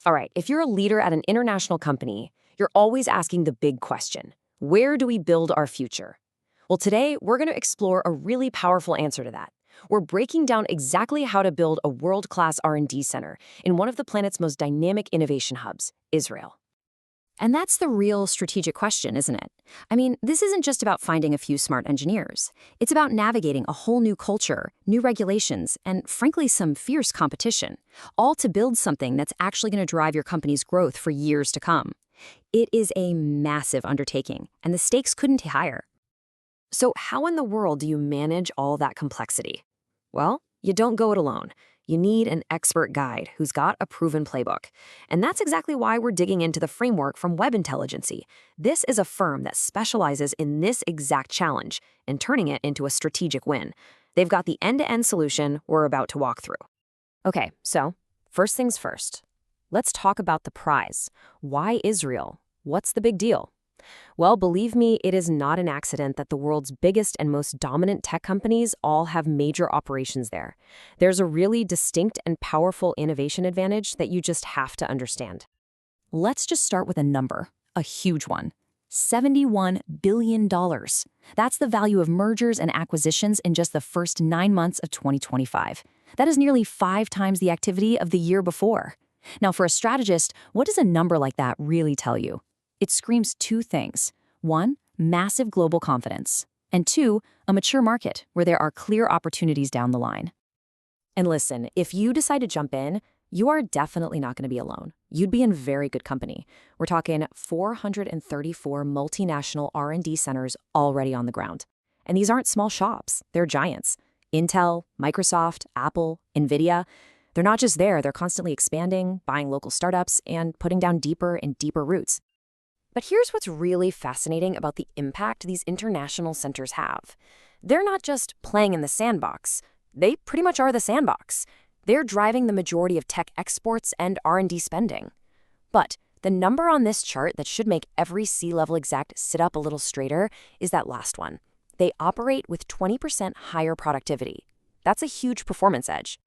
All right, if you're a leader at an international company, you're always asking the big question, where do we build our future? Well, today we're going to explore a really powerful answer to that. We're breaking down exactly how to build a world-class R&D center in one of the planet's most dynamic innovation hubs, Israel. And that's the real strategic question, isn't it? I mean, this isn't just about finding a few smart engineers. It's about navigating a whole new culture, new regulations, and frankly, some fierce competition, all to build something that's actually going to drive your company's growth for years to come. It is a massive undertaking, and the stakes couldn't be higher. So how in the world do you manage all that complexity? Well, you don't go it alone. You need an expert guide who's got a proven playbook. And that's exactly why we're digging into the framework from Webintelligency. This is a firm that specializes in this exact challenge and turning it into a strategic win. They've got the end-to-end solution we're about to walk through. Okay, so first things first. Let's talk about the prize. Why Israel? What's the big deal? Well, believe me, it is not an accident that the world's biggest and most dominant tech companies all have major operations there. There's a really distinct and powerful innovation advantage that you just have to understand. Let's just start with a number, a huge one. $71 billion. That's the value of mergers and acquisitions in just the first 9 months of 2025. That is nearly 5 times the activity of the year before. Now, for a strategist, what does a number like that really tell you? It screams 2 things. 1, massive global confidence. And 2, a mature market where there are clear opportunities down the line. And listen, if you decide to jump in, you are definitely not going to be alone. You'd be in very good company. We're talking 434 multinational R&D centers already on the ground. And these aren't small shops, they're giants. Intel, Microsoft, Apple, NVIDIA. They're not just there, they're constantly expanding, buying local startups, and putting down deeper and deeper roots. But here's what's really fascinating about the impact these international centers have. They're not just playing in the sandbox. They pretty much are the sandbox. They're driving the majority of tech exports and R&D spending. But the number on this chart that should make every C-level exec sit up a little straighter is that last one. They operate with 20% higher productivity. That's a huge performance edge.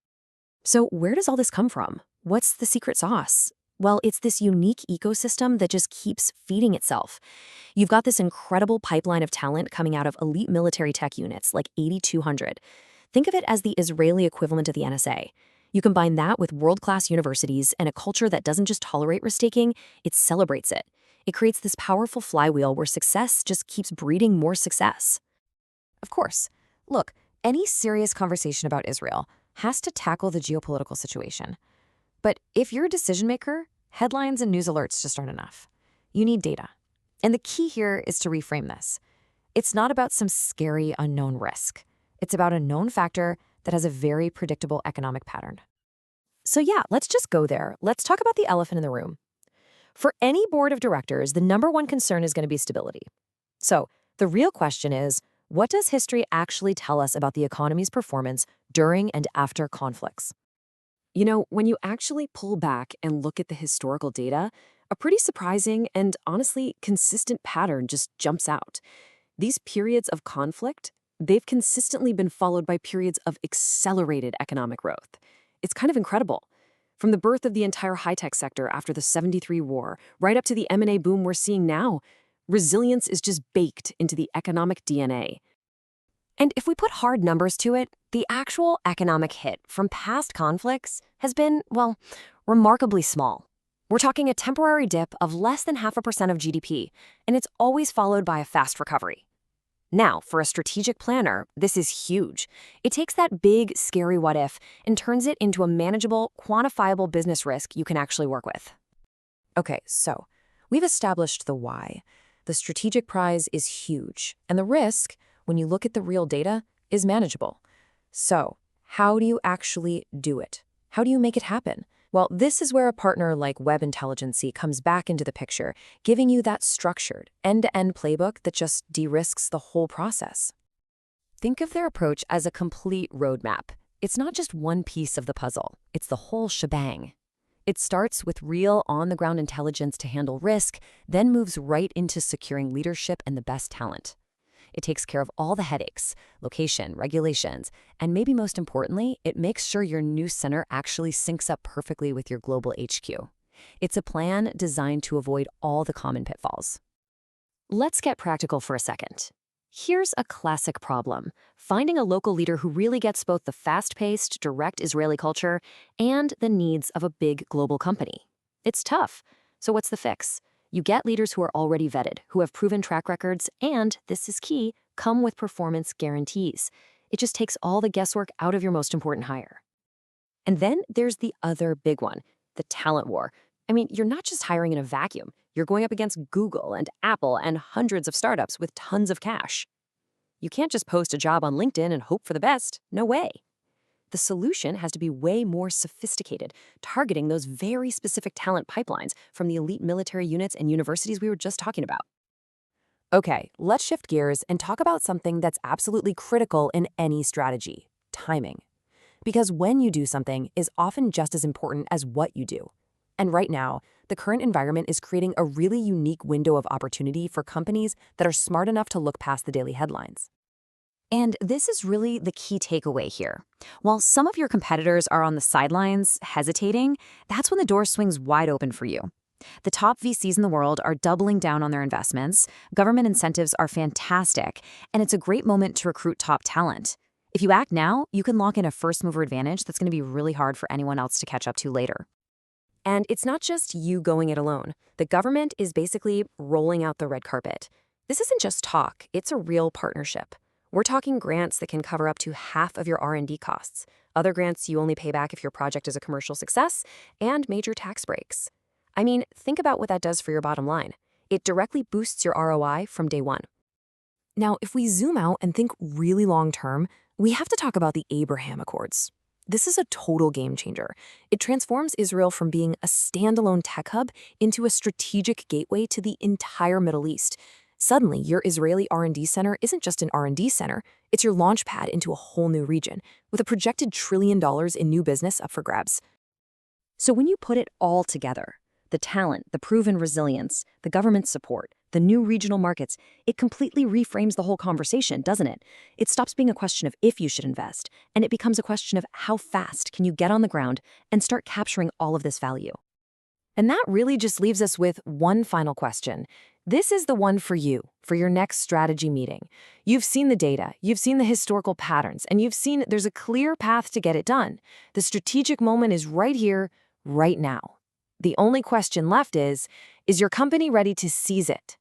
So where does all this come from? What's the secret sauce? Well, it's this unique ecosystem that just keeps feeding itself. You've got this incredible pipeline of talent coming out of elite military tech units like 8200. Think of it as the Israeli equivalent of the NSA. You combine that with world-class universities and a culture that doesn't just tolerate risk-taking, it celebrates it. It creates this powerful flywheel where success just keeps breeding more success. Of course, look, any serious conversation about Israel has to tackle the geopolitical situation. But if you're a decision maker, headlines and news alerts just aren't enough. You need data. And the key here is to reframe this. It's not about some scary unknown risk. It's about a known factor that has a very predictable economic pattern. So yeah, let's just go there. Let's talk about the elephant in the room. For any board of directors, the number one concern is going to be stability. So the real question is, what does history actually tell us about the economy's performance during and after conflicts? You know, when you actually pull back and look at the historical data, a pretty surprising and honestly consistent pattern just jumps out. These periods of conflict, they've consistently been followed by periods of accelerated economic growth. It's kind of incredible. From the birth of the entire high-tech sector after the '73 war, right up to the M&A boom we're seeing now, resilience is just baked into the economic DNA. And if we put hard numbers to it, the actual economic hit from past conflicts has been, well, remarkably small. We're talking a temporary dip of less than 0.5% of GDP, and it's always followed by a fast recovery. Now, for a strategic planner, this is huge. It takes that big, scary what if and turns it into a manageable, quantifiable business risk you can actually work with. Okay, so we've established the why. The strategic prize is huge, and the risk, when you look at the real data, is manageable. So, how do you actually do it? How do you make it happen? Well, this is where a partner like Webintelligency comes back into the picture, giving you that structured, end-to-end playbook that just de-risks the whole process. Think of their approach as a complete roadmap. It's not just one piece of the puzzle, it's the whole shebang. It starts with real on-the-ground intelligence to handle risk, then moves right into securing leadership and the best talent. It takes care of all the headaches, location, regulations, and maybe most importantly, it makes sure your new center actually syncs up perfectly with your global HQ. It's a plan designed to avoid all the common pitfalls. Let's get practical for a second. Here's a classic problem: finding a local leader who really gets both the fast-paced, direct Israeli culture and the needs of a big global company. It's tough. So what's the fix? You get leaders who are already vetted, who have proven track records, and, this is key, come with performance guarantees. It just takes all the guesswork out of your most important hire. And then there's the other big one, the talent war. I mean, you're not just hiring in a vacuum. You're going up against Google and Apple and hundreds of startups with tons of cash. You can't just post a job on LinkedIn and hope for the best. No way. The solution has to be way more sophisticated, targeting those very specific talent pipelines from the elite military units and universities we were just talking about. Okay, let's shift gears and talk about something that's absolutely critical in any strategy: timing. Because when you do something is often just as important as what you do. And right now, the current environment is creating a really unique window of opportunity for companies that are smart enough to look past the daily headlines. And this is really the key takeaway here. While some of your competitors are on the sidelines, hesitating, that's when the door swings wide open for you. The top VCs in the world are doubling down on their investments, government incentives are fantastic, and it's a great moment to recruit top talent. If you act now, you can lock in a first-mover advantage that's going to be really hard for anyone else to catch up to later. And it's not just you going it alone. The government is basically rolling out the red carpet. This isn't just talk, it's a real partnership. We're talking grants that can cover up to half of your R&D costs, other grants you only pay back if your project is a commercial success, and major tax breaks. I mean, think about what that does for your bottom line. It directly boosts your ROI from day one. Now, if we zoom out and think really long term, we have to talk about the Abraham Accords. This is a total game changer. It transforms Israel from being a standalone tech hub into a strategic gateway to the entire Middle East. Suddenly, your Israeli R&D center isn't just an R&D center, it's your launch pad into a whole new region, with a projected $1 trillion in new business up for grabs. So when you put it all together, the talent, the proven resilience, the government support, the new regional markets, it completely reframes the whole conversation, doesn't it? It stops being a question of if you should invest, and it becomes a question of how fast can you get on the ground and start capturing all of this value. And that really just leaves us with one final question. This is the one for you, for your next strategy meeting. You've seen the data, you've seen the historical patterns, and you've seen there's a clear path to get it done. The strategic moment is right here, right now. The only question left is your company ready to seize it?